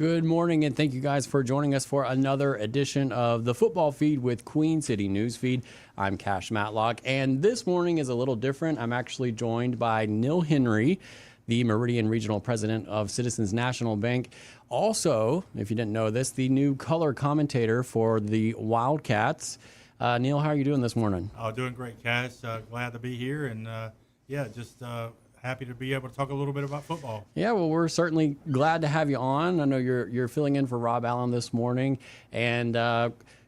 Good morning, and thank you guys for joining us for another edition of the Football Feed with Queen City Newsfeed. I'm Cash Matlock, and this morning is a little different. I'm actually joined by Neil Henry, the Meridian Regional President of Citizens National Bank. Also, if you didn't know this, the new color commentator for the Wildcats. Neil, how are you doing this morning? Oh, doing great, Cash. Glad to be here, and happy to be able to talk a little bit about football. Yeah, well, we're certainly glad to have you on. I know you're filling in for Rob Allen this morning, and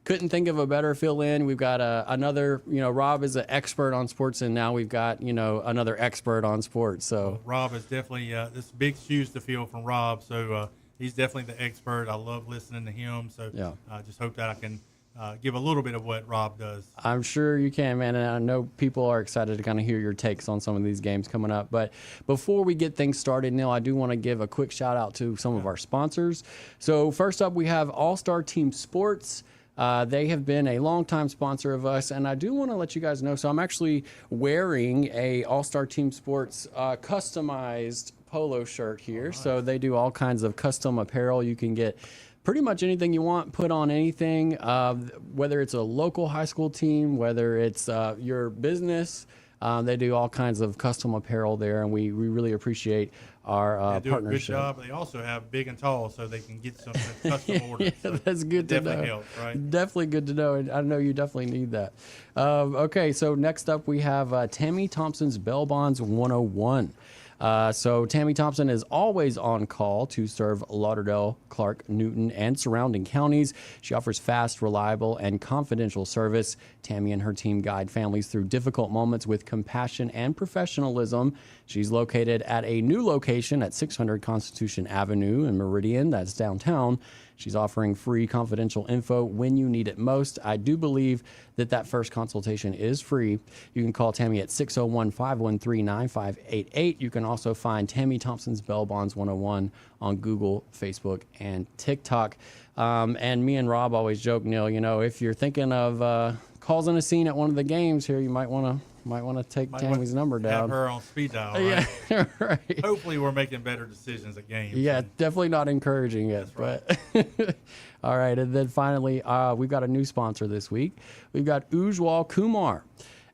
couldn't think of a better fill-in. We've got another, Rob is an expert on sports, and now we've got, another expert on sports. So well, Rob is definitely, this big shoes to fill from Rob, so he's definitely the expert. I love listening to him, so yeah. I just hope that I can give a little bit of what Rob does. I'm sure you can, man, and I know people are excited to kind of hear your takes on some of these games coming up. But before we get things started, Neil, I do want to give a quick shout out to some of our sponsors. So first up, we have All-Star Team Sports. They have been a longtime sponsor of us, and I do want to let you guys know, so I'm actually wearing a All-Star Team Sports customized polo shirt here. Nice. So they do all kinds of custom apparel. You can get pretty much anything you want, put on anything, whether it's a local high school team, whether it's your business. They do all kinds of custom apparel there, and we really appreciate our partnership. They do a good job. They also have big and tall, so they can get some custom orders. Yeah, so that's good to know. Definitely helps, right? Definitely good to know, and I know you definitely need that. Okay, so next up we have Tammy Thompson's Bail Bonds 101. So Tammy Thompson is always on call to serve Lauderdale, Clark, Newton, and surrounding counties. She offers fast, reliable, and confidential service. Tammy and her team guide families through difficult moments with compassion and professionalism. She's located at a new location at 600 Constitution Avenue in Meridian, that's downtown. She's offering free confidential info when you need it most. I do believe that first consultation is free. You can call Tammy at 601-513-9588. You can also find Tammy Thompson's Bail Bonds 101 on Google, Facebook, and TikTok. And me and Rob always joke, Neil, if you're thinking of causing a scene at one of the games here, you might want to take Tammy's number down. Have her on speed dial, right? Yeah, right. Hopefully we're making better decisions at games. Yeah, definitely not encouraging it. Right. But all right, and then finally, we've got a new sponsor this week. We've got Ujwal Kumar.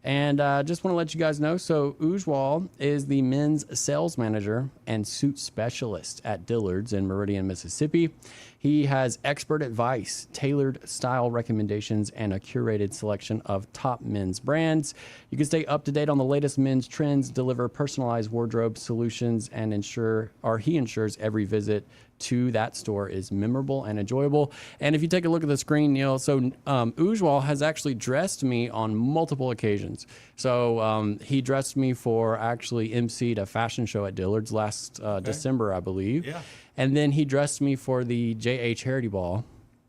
And just want to let you guys know, so Ujwal is the men's sales manager and suit specialist at Dillard's in Meridian, Mississippi. He has expert advice, tailored style recommendations, and a curated selection of top men's brands. You can stay up to date on the latest men's trends, deliver personalized wardrobe solutions, and he ensures every visit to that store is memorable and enjoyable. And if you take a look at the screen, Neil, so Ujwal has actually dressed me on multiple occasions. So he dressed me for actually emceed a fashion show at Dillard's last December, I believe. Yeah. And then he dressed me for the JA Charity Ball.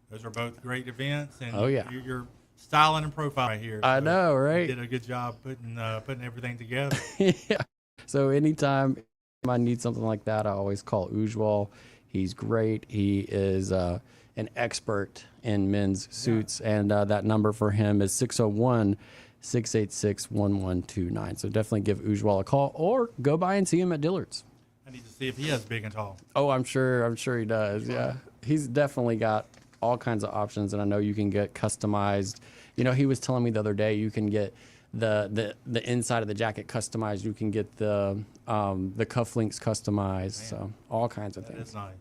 Those are both great events, and oh, yeah. You're styling and profile right here. So I know, right? You did a good job putting everything together. Yeah. So anytime I need something like that, I always call Ujwal. He's great. He is an expert in men's suits, and that number for him is 601-686-1129. So definitely give Ujwal a call or go by and see him at Dillard's. I need to see if he has big and tall. Oh, I'm sure he does. Yeah, he's definitely got all kinds of options, and I know you can get customized. He was telling me the other day you can get the inside of the jacket customized. You can get the cufflinks customized. Man. So all kinds of things. That's nice.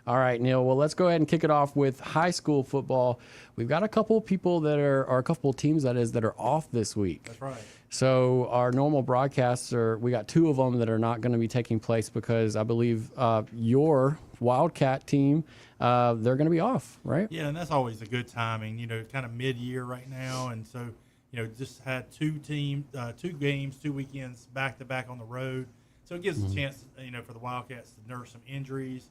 All right, Neil. Well, let's go ahead and kick it off with high school football. We've got a couple people or a couple teams that are off this week. That's right. So our normal broadcasts we got two of them that are not going to be taking place because I believe your Wildcat team, they're going to be off, right? Yeah, and that's always a good timing, kind of mid-year right now. And so, just had two games, 2 weekends back-to-back on the road. So it gives a chance, for the Wildcats to nurse some injuries,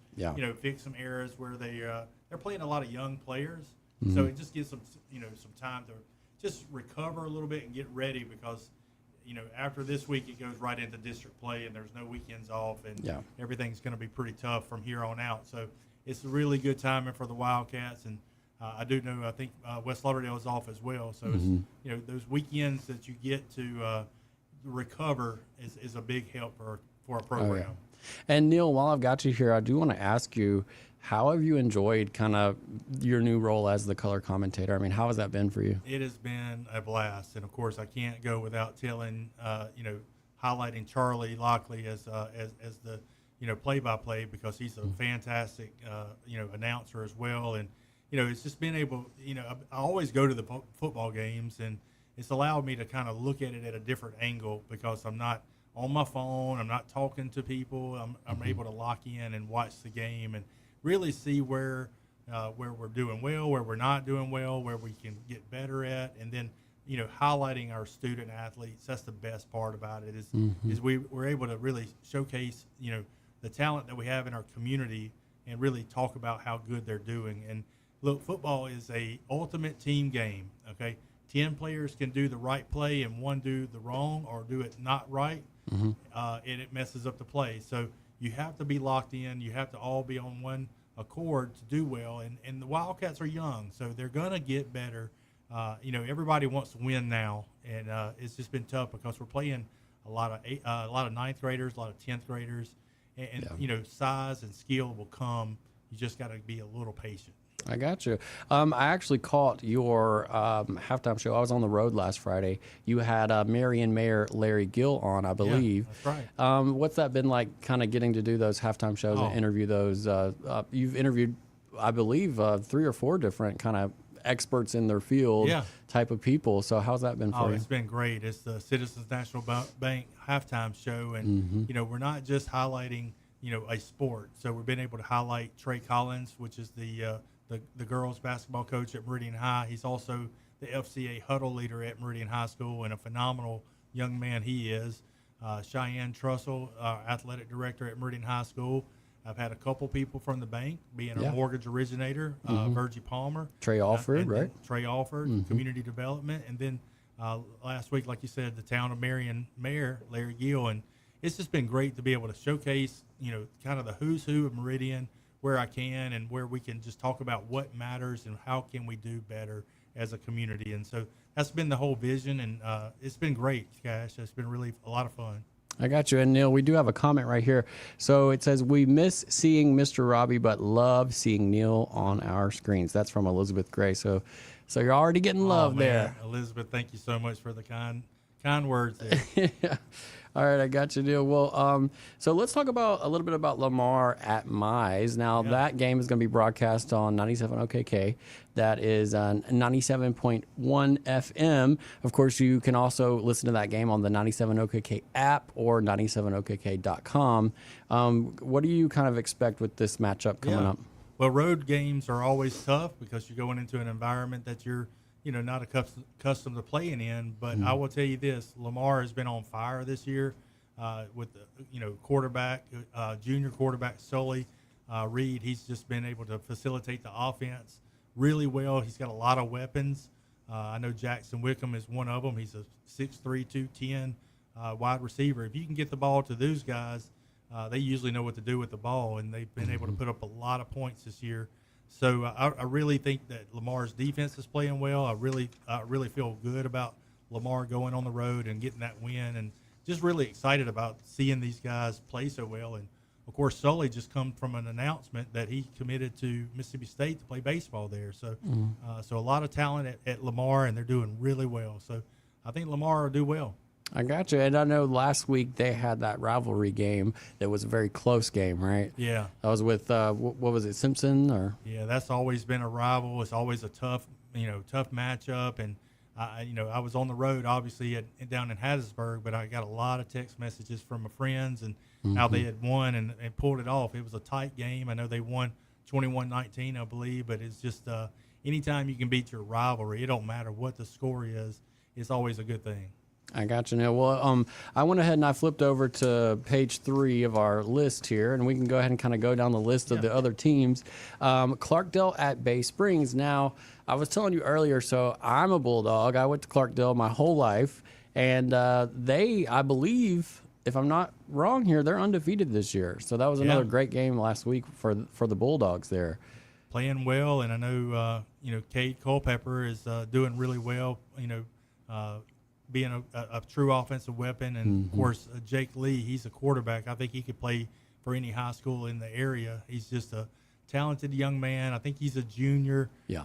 fix some errors where they're playing a lot of young players. So it just gives them, some time to just recover a little bit and get ready because, after this week it goes right into district play and there's no weekends off and everything's going to be pretty tough from here on out. So it's a really good timing for the Wildcats, and I think West Lauderdale is off as well. So it's, those weekends that you get to recover is a big help for a program. Oh, yeah. And Neil, while I've got you here, I do want to ask you, how have you enjoyed kind of your new role as the color commentator? I mean, how has that been for you? It has been a blast, and of course, I can't go without telling, highlighting Charlie Lockley as the play-by-play, because he's a fantastic announcer as well. And it's just been able, I always go to the football games, and it's allowed me to kind of look at it at a different angle, because I'm not on my phone, I'm not talking to people, I'm able to lock in and watch the game and really see where we're doing well, where we're not doing well, where we can get better at, and then highlighting our student athletes. That's the best part about it is we're able to really showcase the talent that we have in our community and really talk about how good they're doing. And look, football is a ultimate team game. Okay, 10 players can do the right play and one do the wrong or do it not right, and it messes up the play. So you have to be locked in. You have to all be on one accord to do well. And the Wildcats are young, so they're gonna get better. Everybody wants to win now, and it's just been tough because we're playing a lot of ninth graders, a lot of 10th graders, and size and skill will come. You just got to be a little patient. I got you. I actually caught your halftime show. I was on the road last Friday. You had Meridian Mayor Larry Gill on, I believe. Yeah, that's right. What's that been like, kind of getting to do those halftime shows and interview those? You've interviewed, I believe, 3 or 4 different kind of experts in their field type of people. So how's that been for you? It's been great. It's the Citizens National Bank halftime show, and we're not just highlighting a sport. So we've been able to highlight Trey Collins, which is the girls basketball coach at Meridian High. He's also the FCA huddle leader at Meridian High School, and a phenomenal young man he is. Cheyenne Trussell, athletic director at Meridian High School. I've had a couple people from the bank, being a mortgage originator, Virgie Palmer. Trey Alford, right? Trey Alford, community development. And then last week, like you said, the town of Marion Mayor, Larry Gill. And it's just been great to be able to showcase, kind of the who's who of Meridian, where I can, and where we can just talk about what matters and how can we do better as a community. And so that's been the whole vision, and it's been great, Cash. It's been really a lot of fun. I got you. And Neil, we do have a comment right here. So it says, we miss seeing Mr. Robbie, but love seeing Neil on our screens. That's from Elizabeth Gray. So you're already getting love there. Elizabeth, thank you so much for the kind words there. Yeah. All right, I got you, Neil. Well, so let's talk about a little bit about Lamar at Mize. Now, that game is going to be broadcast on 97 OKK. That is 97.1 FM. Of course, you can also listen to that game on the 97 OKK app or 97okk.com. What do you kind of expect with this matchup coming up? Well, road games are always tough because you're going into an environment that you're not accustomed to playing in. But I will tell you this: Lamar has been on fire this year with the quarterback, junior quarterback Sully Reed. He's just been able to facilitate the offense really well. He's got a lot of weapons. I know Jackson Wickham is one of them. He's a 6'3", 210 wide receiver. If you can get the ball to those guys, they usually know what to do with the ball, and they've been able to put up a lot of points this year. So I really think that Lamar's defense is playing well. I really feel good about Lamar going on the road and getting that win, and just really excited about seeing these guys play so well. And, of course, Sully just come from an announcement that he committed to Mississippi State to play baseball there. So so a lot of talent at Lamar, and they're doing really well. So I think Lamar will do well. I got you. And I know last week they had that rivalry game that was a very close game, right? Yeah. That was with, what was it, Simpson? Or Yeah, that's always been a rival. It's always a tough matchup. And, I was on the road, obviously, down in Hattiesburg, but I got a lot of text messages from my friends and how they had won and pulled it off. It was a tight game. I know they won 21-19, I believe, but it's just anytime you can beat your rivalry, it don't matter what the score is, it's always a good thing. I got you, Neil. Well, I went ahead and I flipped over to page 3 of our list here, and we can go ahead and kind of go down the list of the other teams. Clarkdale at Bay Springs. Now, I was telling you earlier, so I'm a Bulldog. I went to Clarkdale my whole life, and they, I believe, if I'm not wrong here, they're undefeated this year. So that was another great game last week for the Bulldogs there. Playing well, and I know, Cade Culpepper is doing really well, being a true offensive weapon. And, of course, Jake Lee, he's a quarterback. I think he could play for any high school in the area. He's just a talented young man. I think he's a junior. Yeah.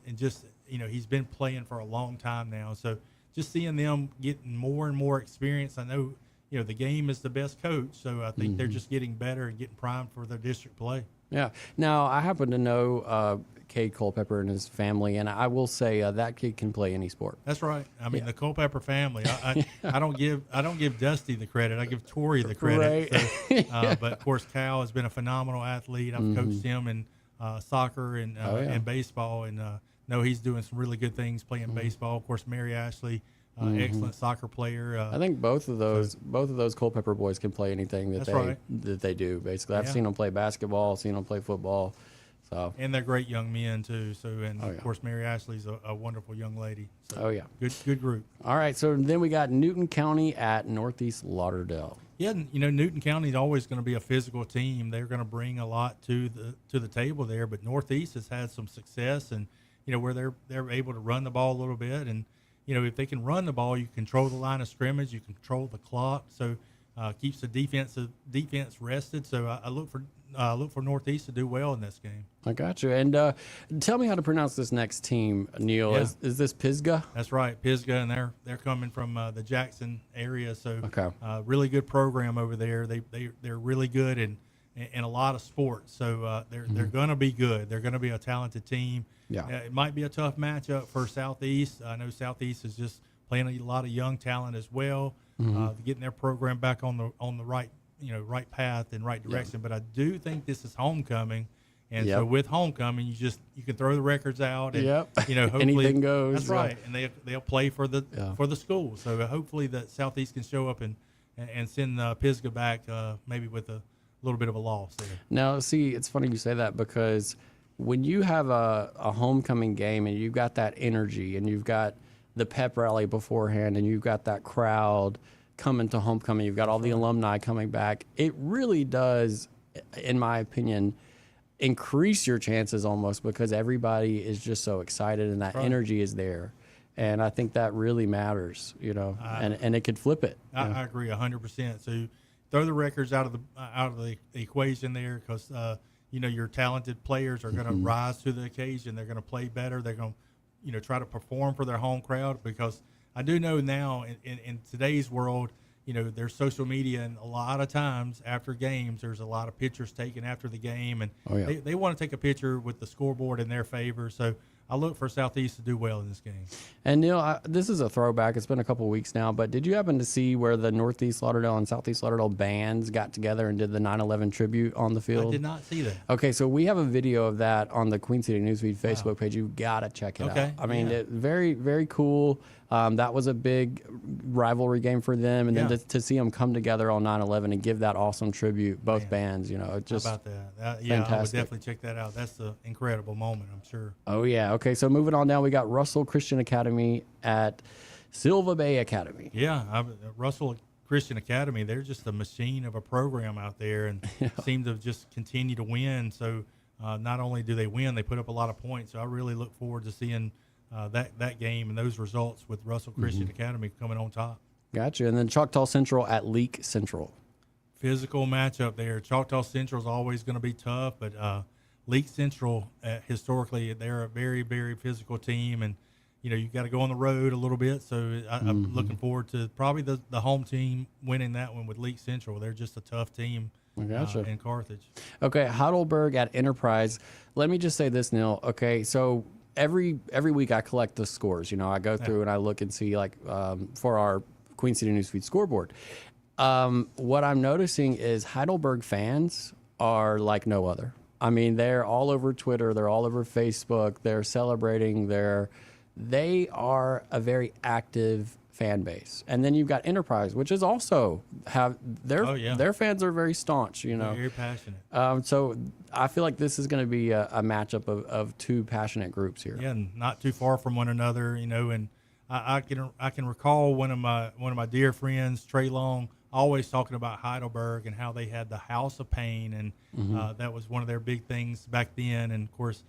And just, he's been playing for a long time now. So just seeing them getting more and more experience. I know, the game is the best coach. So I think they're just getting better and getting primed for their district play. Yeah. Now, I happen to know Cade Culpepper and his family, and I will say that kid can play any sport. That's right. I mean, the Culpepper family. I don't give Dusty the credit. I give Tori the credit. Right. So, but of course, Cal has been a phenomenal athlete. I've coached him in soccer and and baseball, and know he's doing some really good things playing baseball. Of course, Mary Ashley. Excellent soccer player. I think both of those Culpepper boys can play anything that they do. Basically, I've seen them play basketball, seen them play football. So and they're great young men too. So of course Mary Ashley's a wonderful young lady. So good group. All right, so then we got Newton County at Northeast Lauderdale. Yeah, Newton County is always going to be a physical team. They're going to bring a lot to the table there. But Northeast has had some success, and where they're able to run the ball a little bit, and if they can run the ball, you control the line of scrimmage, you control the clock, so keeps the defense rested. So I look for Northeast to do well in this game. I got you. And tell me how to pronounce this next team, Neil. Yeah. Is this Pisgah? That's right, Pisgah, and they're coming from the Jackson area. So okay. Really good program over there. They're really good in a lot of sports. So they're going to be good. They're going to be a talented team. Yeah. It might be a tough matchup for Southeast. I know Southeast is just playing a lot of young talent as well, getting their program back on the right right path and right direction. Yeah. But I do think this is homecoming, and so with homecoming, you can throw the records out, and hopefully anything goes. That's right, and they'll play for the school. So hopefully that Southeast can show up and send Pisgah back maybe with a little bit of a loss there. Now, see, it's funny you say that because when you have a homecoming game and you've got that energy and you've got the pep rally beforehand and you've got that crowd coming to homecoming, you've got all the alumni coming back, it really does, in my opinion, increase your chances almost because everybody is just so excited and that energy is there. And I think that really matters, and it could flip it. I agree 100%. So throw the records out of the equation there because your talented players are going to rise to the occasion. They're going to play better. They're going to try to perform for their home crowd because I do know now in today's world, there's social media, and a lot of times after games, there's a lot of pictures taken after the game, and they want to take a picture with the scoreboard in their favor. So I look for Southeast to do well in this game. And Neil, this is a throwback. It's been a couple of weeks now, but did you happen to see where the Northeast Lauderdale and Southeast Lauderdale bands got together and did the 9/11 tribute on the field? I did not see that. Okay, so we have a video of that on the Queen City Newsfeed Facebook page. You've got to check it out. I mean, very, very cool. That was a big rivalry game for them, and then to see them come together on 9/11 and give that awesome tribute, both bands, just how about that? fantastic. I would definitely check that out. That's an incredible moment, I'm sure. Oh yeah. Okay, so moving on down, we got Russell Christian Academy at Silva Bay Academy. Yeah, Russell Christian Academy, they're just a machine of a program out there, and seem to just continue to win. So not only do they win, they put up a lot of points. So I really look forward to seeing that game and those results with Russell Christian Academy coming on top. Gotcha. And then Choctaw Central at Leak Central. Physical matchup there. Choctaw Central is always going to be tough, but Leak Central, historically, they're a very, very physical team, and you got to go on the road a little bit. So I'm looking forward to probably the home team winning that one with Leak Central. They're just a tough team. In Carthage. Okay, Heidelberg at Enterprise. Let me just say this, Neil. Okay, so every week I collect the scores. I go through and I look and see for our Queen City Newsfeed scoreboard. What I'm noticing is Heidelberg fans are like no other. I mean, they're all over Twitter. They're all over Facebook. They're celebrating. They are a very active fan base. And then you've got Enterprise, which is also their fans are very staunch, Very passionate. So I feel like this is going to be a matchup of two passionate groups here. Yeah, and not too far from one another, and I can recall one of my dear friends, Trey Long, always talking about Heidelberg and how they had the House of Pain, and that was one of their big things back then. And of course,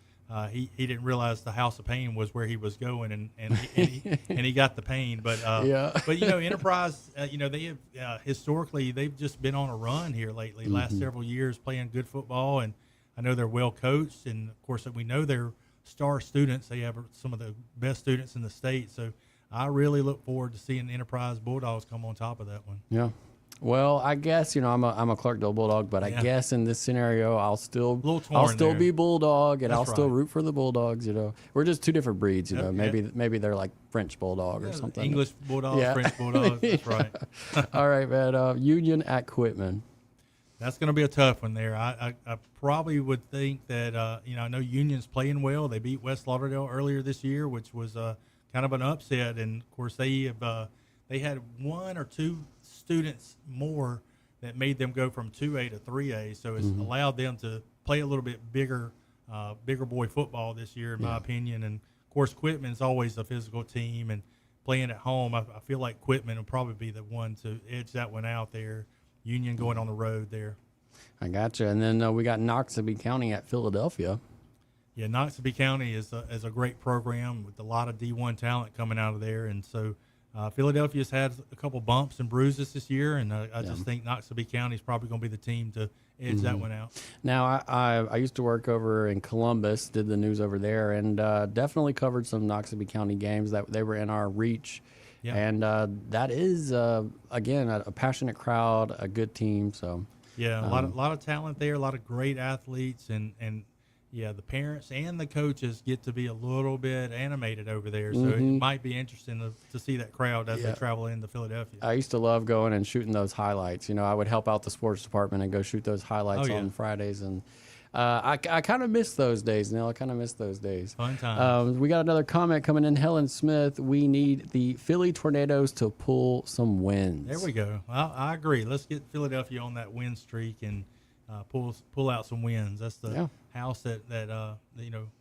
he didn't realize the House of Pain was where he was going, and he got the pain. But but Enterprise, they have historically they've just been on a run here lately. Last several years playing good football, and I know they're well coached, and of course we know they're star students. They have some of the best students in the state, so I really look forward to seeing the Enterprise Bulldogs come on top of that one. Yeah. Well, I guess I'm a Clarkdale Bulldog, but I guess in this scenario, I'll still be Bulldog, and I'll still root for the Bulldogs. We're just two different breeds. Maybe they're like French Bulldog or something. English Bulldogs, French Bulldogs. That's right. All right, man. Union at Quitman. That's going to be a tough one there. I probably would think that I know Union's playing well. They beat West Lauderdale earlier this year, which was kind of an upset, and of course they had one or two students more that made them go from 2A to 3A, so it's allowed them to play a little bit bigger boy football this year, in my opinion. And of course, Quitman's always a physical team, and playing at home, I feel like Quitman will probably be the one to edge that one out there. Union going on the road there. I gotcha. And then we got Noxubee County at Philadelphia. Yeah, Noxubee County is a great program with a lot of D1 talent coming out of there, and so Philadelphia's had a couple bumps and bruises this year, and I just think Noxubee County is probably going to be the team to edge that one out. Now, I used to work over in Columbus, did the news over there, and definitely covered some Noxubee County games that they were in our reach. Yeah. And that is, again, a passionate crowd, a good team. So yeah, a lot of talent there, a lot of great athletes, and yeah, the parents and the coaches get to be a little bit animated over there. So it might be interesting to see that crowd as they travel into Philadelphia. I used to love going and shooting those highlights. I would help out the sports department and go shoot those highlights on Fridays. And I kind of miss those days, Neil. I kind of miss those days. Fun time. We got another comment coming in. Helen Smith, we need the Philly Tornadoes to pull some wins. There we go. I agree. Let's get Philadelphia on that win streak and pull out some wins. That's the house that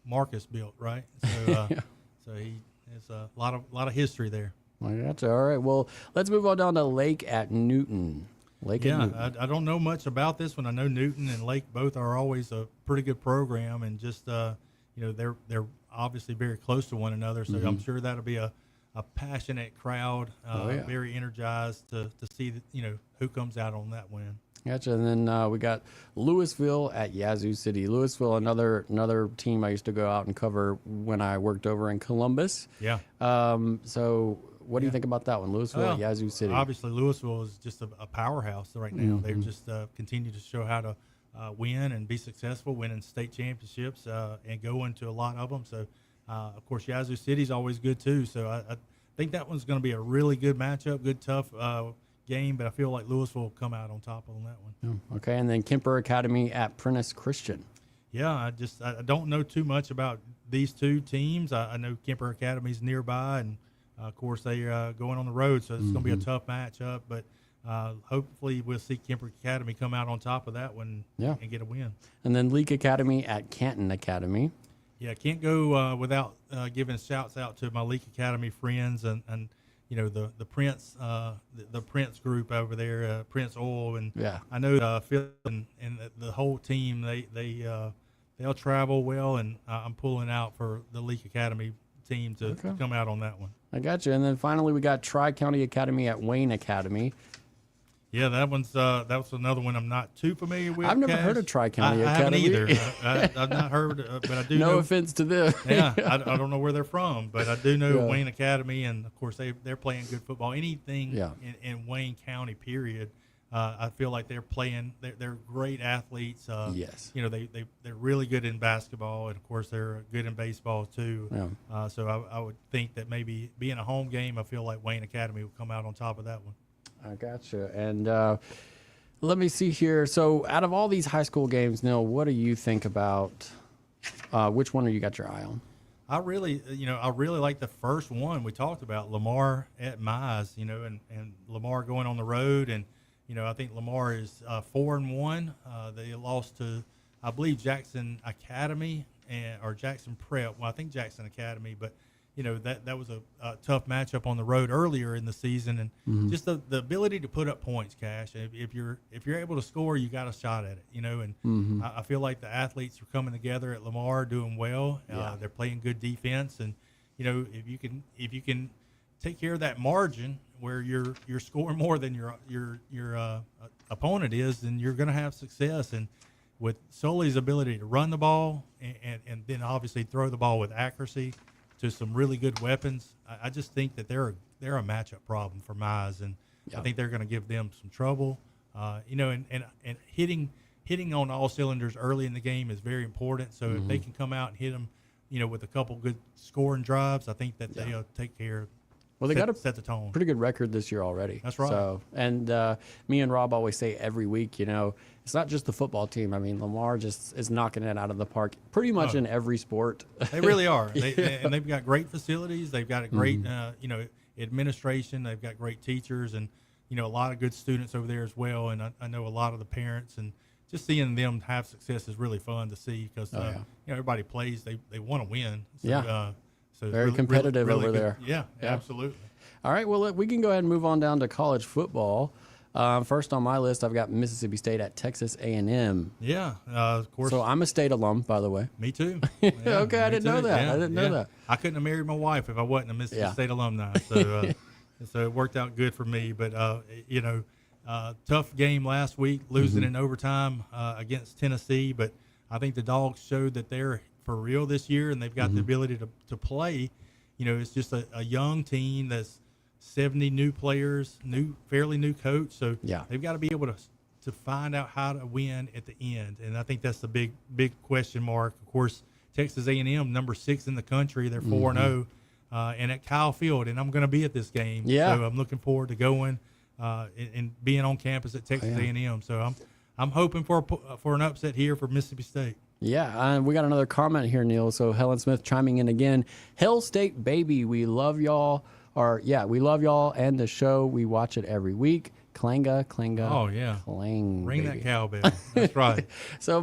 Marcus built, right? So so he has a lot of history there. I gotcha. All right. Well, let's move on down to Lake at Newton. I don't know much about this one. I know Newton and Lake both are always a pretty good program, and just they're obviously very close to one another. So I'm sure that'll be a passionate crowd, very energized to see who comes out on that win. Gotcha. And then we got Louisville at Yazoo City. Louisville, another team I used to go out and cover when I worked over in Columbus. Yeah. So what do you think about that one, Louisville at Yazoo City? Obviously, Louisville is just a powerhouse right now. They've just continued to show how to win and be successful, winning state championships and go into a lot of them. So, of course, Yazoo City's always good too. So I think that one's going to be a really good matchup, good, tough game, but I feel like Louisville will come out on top on that one. Okay, and then Kemper Academy at Prentice Christian. Yeah, I don't know too much about these two teams. I know Kemper Academy's nearby, and of course they going on the road, so it's going to be a tough matchup. But hopefully we'll see Kemper Academy come out on top of that one and get a win. And then Leake Academy at Canton Academy. Yeah, can't go without giving shouts out to my Leake Academy friends and the Prince the Prince group over there, Prince Oil, and I know Phil and the whole team they'll travel well, and I'm pulling out for the Leake Academy team to come out on that one. I got you. And then finally we got Tri-County Academy at Wayne Academy. Yeah, that was another one I'm not too familiar with. I've never heard of Tri-County Academy. I haven't either. I've not heard, but I do know. No offense to them. Yeah, I don't know where they're from, but I do know Wayne Academy, and of course they're playing good football. Anything in Wayne County, period. I feel like they're playing. They're great athletes. Yes. They're really good in basketball, and of course they're good in baseball too. Yeah. So I would think that maybe being a home game, I feel like Wayne Academy will come out on top of that one. I gotcha. And let me see here. So out of all these high school games, Neil, what do you think about which one you got your eye on? I really like the first one we talked about, Lamar at Mize, and Lamar going on the road. And, I think Lamar is 4-1. They lost to, I believe, Jackson Academy or Jackson Prep. Well, I think Jackson Academy, but, that was a tough matchup on the road earlier in the season, and just the ability to put up points, Cash. If you're able to score, you got a shot at it, and I feel like the athletes are coming together at Lamar, doing well. They're playing good defense, and if you can take care of that margin where you're scoring more than your opponent is, then you're going to have success. And with Sully's ability to run the ball and then obviously throw the ball with accuracy to some really good weapons, I just think that they're a matchup problem for Mize, and I think they're going to give them some trouble. And hitting on all cylinders early in the game is very important. So if they can come out and hit them, with a couple good scoring drives, I think that they'll take care of. Well, they got a set the tone. Pretty good record this year already. That's right. So, and me and Rob always say every week, it's not just the football team. I mean, Lamar just is knocking it out of the park pretty much in every sport. They really are. And they've got great facilities. They've got a great, administration. They've got great teachers and, a lot of good students over there as well. And I know a lot of the parents, and just seeing them have success is really fun to see because, everybody plays. They want to win. So, So very competitive over there. Yeah, absolutely. All right, well, we can go ahead and move on down to college football. First on my list, I've got Mississippi State at Texas A&M. Yeah, of course. So I'm a State alum, by the way. Me too. Yeah, okay, I didn't know that. Yeah, I didn't know that. I couldn't have married my wife if I wasn't a Mississippi State alumni. So, so it worked out good for me. But tough game last week, losing in overtime against Tennessee. But I think the Dogs showed that they're for real this year, and they've got the ability to play. It's just a young team that's 70 new players, fairly new coach. So they've got to be able to find out how to win at the end. And I think that's the big question mark. Of course, Texas A&M, number 6 in the country, they're 4-0, and at Kyle Field. And I'm going to be at this game. Yeah. So I'm looking forward to going and being on campus at Texas A&M. So I'm hoping for an upset here for Mississippi State. Yeah, we got another comment here, Neil. So Helen Smith chiming in again. Hell State, baby, we love y'all. We love y'all and the show. We watch it every week. Clanga. Oh yeah, clang. Ring that cowbell. That's right. So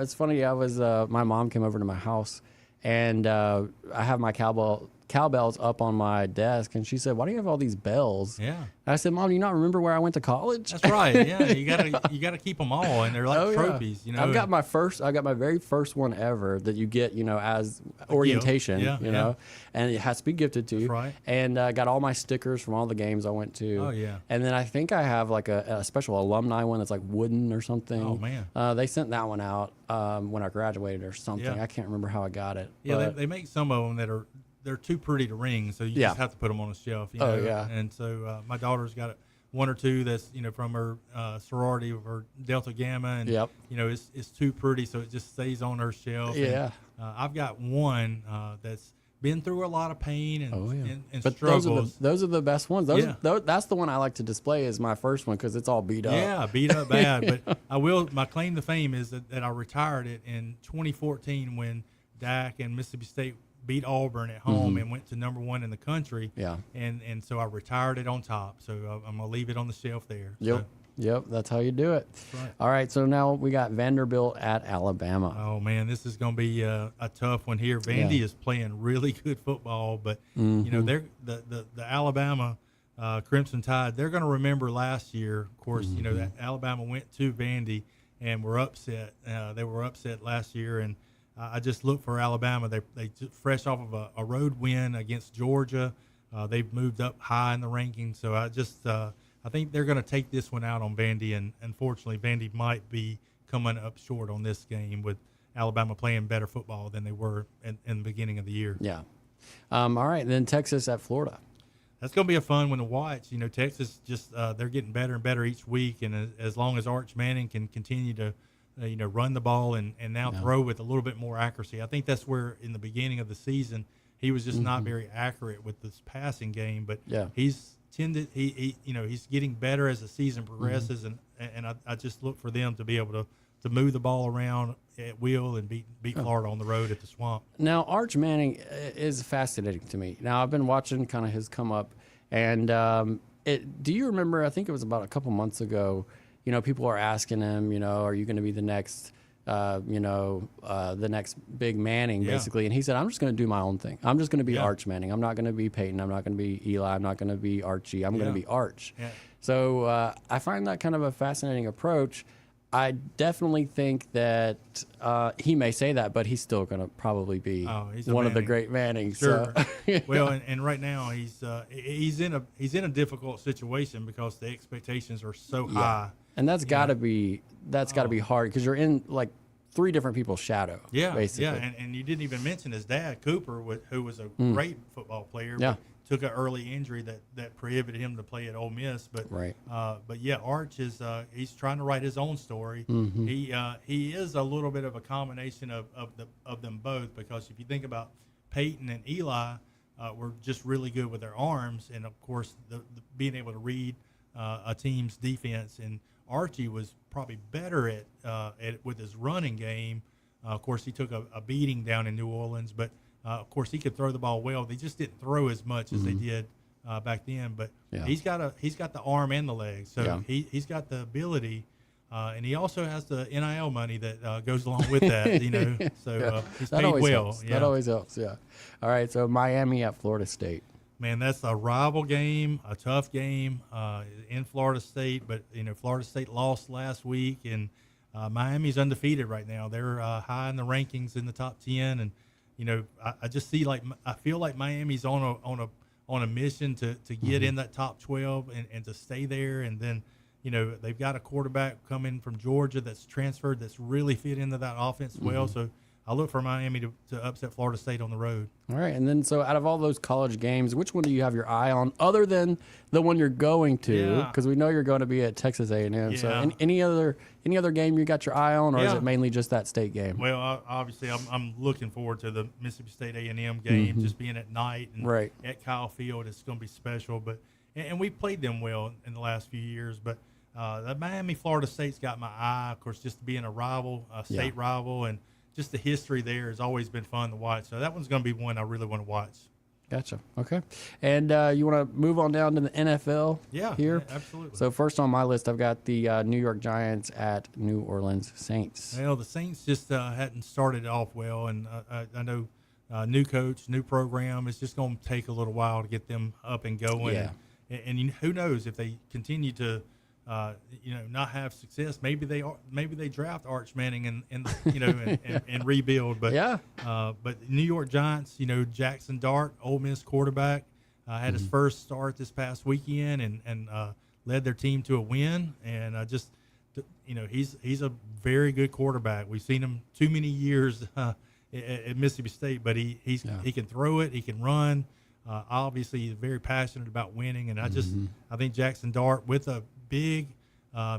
it's funny. I was my mom came over to my house, and I have my cowbells up on my desk, and she said, "Why do you have all these bells?" Yeah. And I said, "Mom, do you not remember where I went to college?" That's right. Yeah, you gotta keep them all, and they're like trophies. I got my very first one ever that you get, as orientation, and it has to be gifted to you. That's right. And I got all my stickers from all the games I went to. Oh yeah. And then I think I have like a special alumni one that's like wooden or something. Oh man. They sent that one out when I graduated or something. Yeah. I can't remember how I got it. Yeah, they make some of them that they're too pretty to ring, so you just have to put them on a shelf. And so my daughter's got one or two that's from her sorority or Delta Gamma, and it's too pretty, so it just stays on her shelf. Yeah. And, I've got one that's been through a lot of pain and but struggles. Those are the best ones. That's the one I like to display as my first one because it's all beat up. Yeah, beat up bad. But my claim to fame is that I retired it in 2014 when Dak and Mississippi State beat Auburn at home and went to number 1 in the country. Yeah. And so I retired it on top. So I'm going to leave it on the shelf there. Yep, that's how you do it. That's right. All right, so now we got Vanderbilt at Alabama. Oh, man, this is going to be a tough one here. Vandy is playing really good football, but, they're the Alabama Crimson Tide, they're going to remember last year, of course, that Alabama went to Vandy and were upset. They were upset last year, and I just look for Alabama. They fresh off of a road win against Georgia. They've moved up high in the rankings. So I think they're going to take this one out on Vandy, and unfortunately, Vandy might be coming up short on this game with Alabama playing better football than they were in the beginning of the year. Yeah. All right, then Texas at Florida. That's going to be a fun one to watch. Texas just they're getting better and better each week, and as long as Arch Manning can continue to run the ball and now throw with a little bit more accuracy. I think that's where in the beginning of the season he was just not very accurate with this passing game, but he's getting better as the season progresses, and I just look for them to be able to move the ball around at will and beat Florida on the road at the Swamp. Now, Arch Manning is fascinating to me. Now, I've been watching kind of his come up, and do you remember, I think it was about a couple months ago, people are asking him, are you going to be the next the next big Manning, Yeah. basically. And he said, I'm just going to do my own thing. I'm just going to be Arch Manning. I'm not going to be Peyton. I'm not going to be Eli. I'm not going to be Archie. I'm going to be Arch. Yeah. So I find that kind of a fascinating approach. I definitely think that he may say that, but he's still going to probably be one of the great Mannings. Sure. So. Well, and right now he's in a difficult situation because the expectations are so high. And that's got to be hard because you're in like 3 different people's shadow. Yeah, basically. yeah, and you didn't even mention his dad, Cooper, who was a great football player. Yeah. But took an early injury that prohibited him to play at Ole Miss. But Arch is he's trying to write his own story. Mm-hmm. He is a little bit of a combination of them both, because if you think about Peyton and Eli, were just really good with their arms, and of course the being able to read a team's defense. And Archie was probably better at with his running game. Of course, he took a beating down in New Orleans, but of course he could throw the ball well. They just didn't throw as much as they did back then. But he's got the arm and the legs, so he's got the ability, and he also has the NIL money that goes along with that. So he's paid well. Helps. That always helps. Yeah. All right. So Miami at Florida State. Man, that's a rival game, a tough game in Florida State. But Florida State lost last week, and Miami's undefeated right now. They're high in the rankings in the top 10, and I just see I feel like Miami's on a mission to get in that top 12 and to stay there. And then they've got a quarterback coming from Georgia that's transferred that's really fit into that offense well. So I look for Miami to upset Florida State on the road. All right, and then so out of all those college games, which one do you have your eye on other than the one you're going to? Because we know you're going to be at Texas A&M. Yeah. So any other game you got your eye on, or is it mainly just that state game? Well, obviously I'm looking forward to the Mississippi State A&M game, just being at night and at Kyle Field. It's going to be special. But and we played them well in the last few years. But the Miami Florida State's got my eye, of course, just being a rival, a state rival, and just the history there has always been fun to watch. So that one's going to be one I really want to watch. Gotcha. Okay. And you want to move on down to the NFL here? Yeah, absolutely. So first on my list, I've got the New York Giants at New Orleans Saints. Well, the Saints just hadn't started off well, and I know new coach, new program. It's just going to take a little while to get them up and going. Yeah. And who knows if they continue to not have success. Maybe they draft Arch Manning and rebuild. But but New York Giants, Jackson Dart, Ole Miss quarterback, had his first start this past weekend and led their team to a win. And he's a very good quarterback. We've seen him too many years at Mississippi State, but he can throw it, he can run. Obviously, he's very passionate about winning, and I think Jackson Dart with a big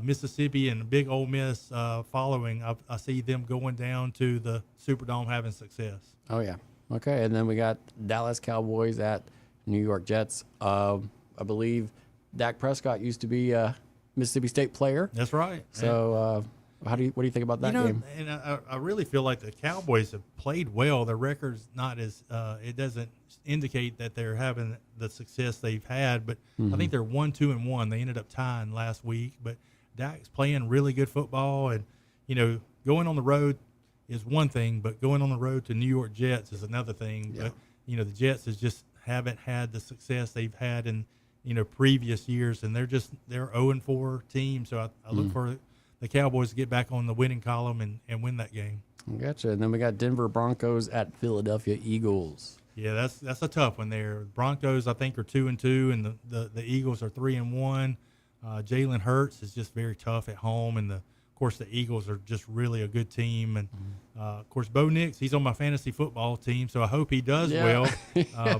Mississippi and a big Ole Miss following, I see them going down to the Superdome having success. Oh, yeah. Okay, and then we got Dallas Cowboys at New York Jets. I believe Dak Prescott used to be a Mississippi State player. That's right. So what do you think about that game? And I really feel like the Cowboys have played well. Their record's not as it doesn't indicate that they're having the success they've had, but I think they're 1-2-1. They ended up tying last week, but Dak's playing really good football, and going on the road is one thing, but going on the road to New York Jets is another thing. Yeah. But the Jets just haven't had the success they've had in previous years, and they're 0-4 team. So I look for the Cowboys to get back on the winning column and win that game. Gotcha. And then we got Denver Broncos at Philadelphia Eagles. Yeah, that's a tough one there. Broncos, I think, are 2-2, and the Eagles are 3-1. Jalen Hurts is just very tough at home, and of course the Eagles are just really a good team. And of course Bo Nix, he's on my fantasy football team, so I hope he does well.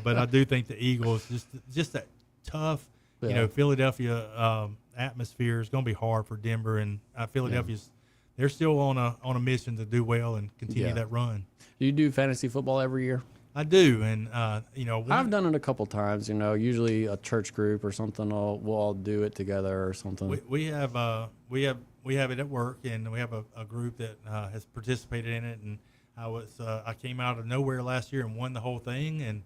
But I do think the Eagles just that tough, Philadelphia atmosphere is going to be hard for Denver, and Philadelphia's they're still on a mission to do well and continue that run. Do you do fantasy football every year? I do, and I've done it a couple times. Usually a church group or something. We'll all do it together or something. We have it at work, and we have a group that has participated in it. And I came out of nowhere last year and won the whole thing, and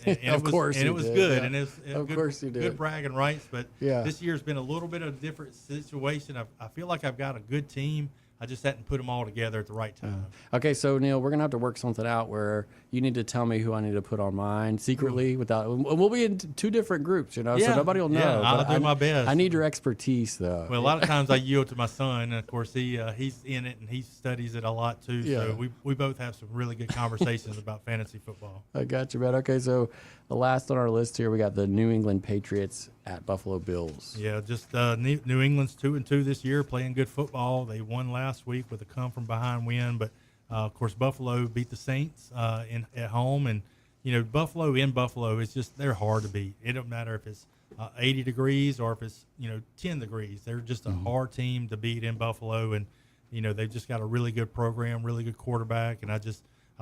it was good, yeah. and it was good bragging rights. But this year's been a little bit of a different situation. I feel like I've got a good team. I just hadn't put them all together at the right time. Okay, so Neil, we're gonna have to work something out where you need to tell me who I need to put on mine secretly. Without, we'll be in two different groups, so nobody will know. Yeah, I'll but do my best. I need your expertise, though. Well, a lot of times I yield to my son, and of course he's in it and he studies it a lot too. Yeah. So we both have some really good conversations about fantasy football. I got you, man. Okay, so the last on our list here, we got the New England Patriots at Buffalo Bills. Yeah, just New England's 2-2 this year, playing good football. They won last week with a come-from-behind win, but of course Buffalo beat the Saints at home, and Buffalo is just they're hard to beat. It don't matter if it's 80 degrees or if it's 10 degrees. They're just a hard team to beat in Buffalo, and they've just got a really good program, really good quarterback, and I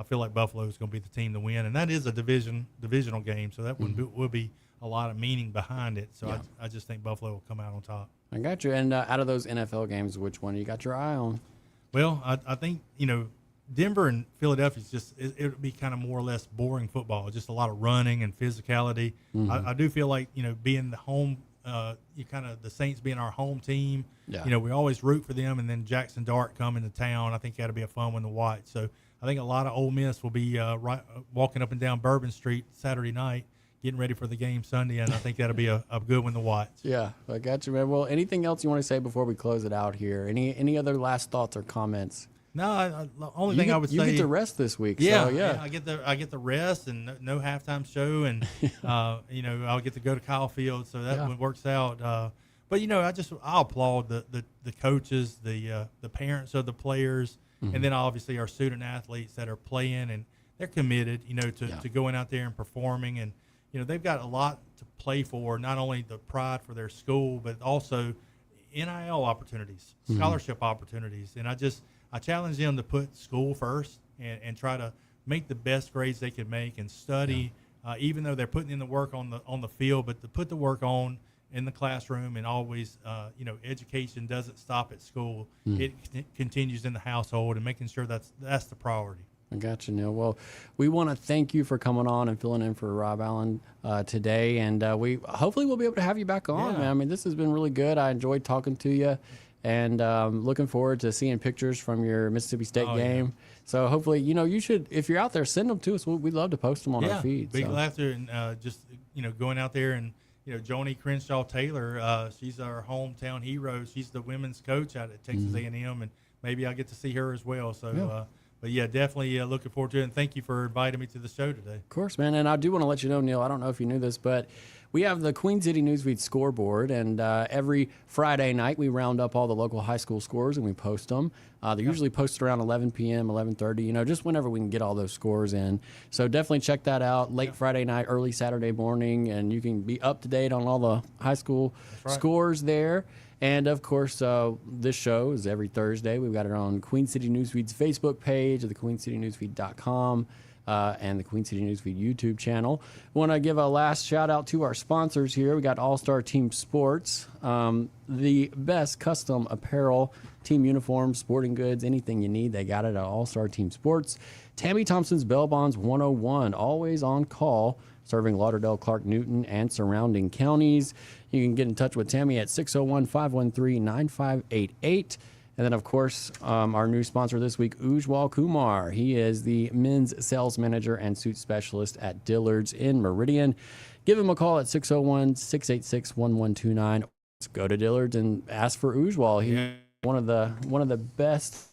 feel like Buffalo is going to be the team to win, and that is a divisional game, so that will be a lot of meaning behind it. So I just think Buffalo will come out on top. I got you. And out of those NFL games, which one you got your eye on? Well, I think Denver and Philadelphia it'll be kind of more or less boring football, just a lot of running and physicality. I do feel like being the home, the Saints being our home team. Yeah. We always root for them, and then Jackson Dart coming to town. I think that'll be a fun one to watch. So I think a lot of Ole Miss will be walking up and down Bourbon Street Saturday night, getting ready for the game Sunday, and I think that'll be a good one to watch. Yeah, I got you, man. Well, anything else you want to say before we close it out here? Any other last thoughts or comments? No, the only thing I would say, you get to rest this week. Yeah, so, yeah. I get the rest and no halftime show, and I'll get to go to Kyle Field, so that one works out. But I applaud the coaches, the parents of the players, and then obviously our student athletes that are playing, and they're committed, to going out there and performing, and they've got a lot to play for, not only the pride for their school, but also NIL opportunities, scholarship opportunities, and I challenge them to put school first and try to make the best grades they can make and study, even though they're putting in the work on the field, but to put the work on in the classroom, and always, education doesn't stop at school. It continues in the household, and making sure that's the priority. I got you, Neil. Well, we want to thank you for coming on and filling in for Rob Allen today, and we hopefully we'll be able to have you back on, man. I mean, this has been really good. I enjoyed talking to you, and looking forward to seeing pictures from your Mississippi State game. Yeah. So hopefully, you should, if you're out there, send them to us. We'd love to post them on our feed. Big laughter, and going out there, and Joni Crenshaw Taylor, she's our hometown hero. She's the women's coach out at Texas A&M, and maybe I'll get to see her as well. So. But yeah, definitely looking forward to it, and thank you for inviting me to the show today. Of course, man. And I do want to let you know, Neil, I don't know if you knew this, but we have the Queen City Newsfeed scoreboard, and every Friday night we round up all the local high school scores and we post them. They're usually posted around 11 p.m., 11:30, just whenever we can get all those scores in. So definitely check that out late Friday night, early Saturday morning, and you can be up to date on all the high school scores there. And, of course, this show is every Thursday. We've got it on Queen City Newsfeed's Facebook page, at the queencitynewsfeed.com, and the Queen City Newsfeed YouTube channel. I want to give a last shout-out to our sponsors here. We got All-Star Team Sports, the best custom apparel, team uniforms, sporting goods, anything you need, they got it at All-Star Team Sports. Tammy Thompson's Bell Bonds 101, always on call, serving Lauderdale, Clark, Newton, and surrounding counties. You can get in touch with Tammy at 601-513-9588. And then, of course, our new sponsor this week, Ujwal Kumar. He is the men's sales manager and suit specialist at Dillard's in Meridian. Give him a call at 601-686-1129. Let's go to Dillard's and ask for Ujwal. He's one of the best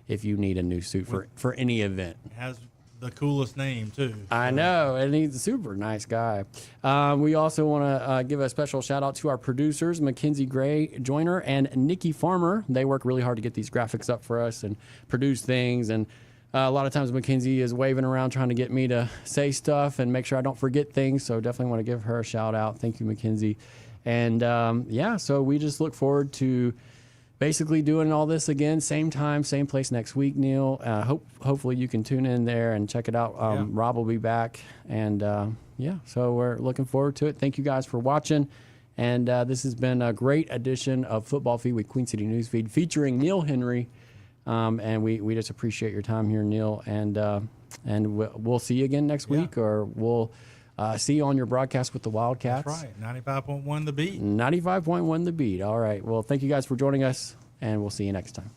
if you need a new suit for any event. Has the coolest name too. I know, and he's a super nice guy. We also want to give a special shout out to our producers, Mackenzie Gray Joyner and Nickie Farmer. They work really hard to get these graphics up for us and produce things. And a lot of times Mackenzie is waving around trying to get me to say stuff and make sure I don't forget things. So definitely want to give her a shout out. Thank you, Mackenzie. And so we just look forward to basically doing all this again, same time, same place next week, Neil. Hopefully you can tune in there and check it out. Rob will be back. And, so we're looking forward to it. Thank you guys for watching. And this has been a great edition of Football Feed with Queen City Newsfeed featuring Neil Henry. And we just appreciate your time here, Neil. And we'll see you again next week, or we'll see you on your broadcast with the Wildcats. That's right. 95.1 The Beat. 95.1 The Beat. All right. Well, thank you guys for joining us, and we'll see you next time.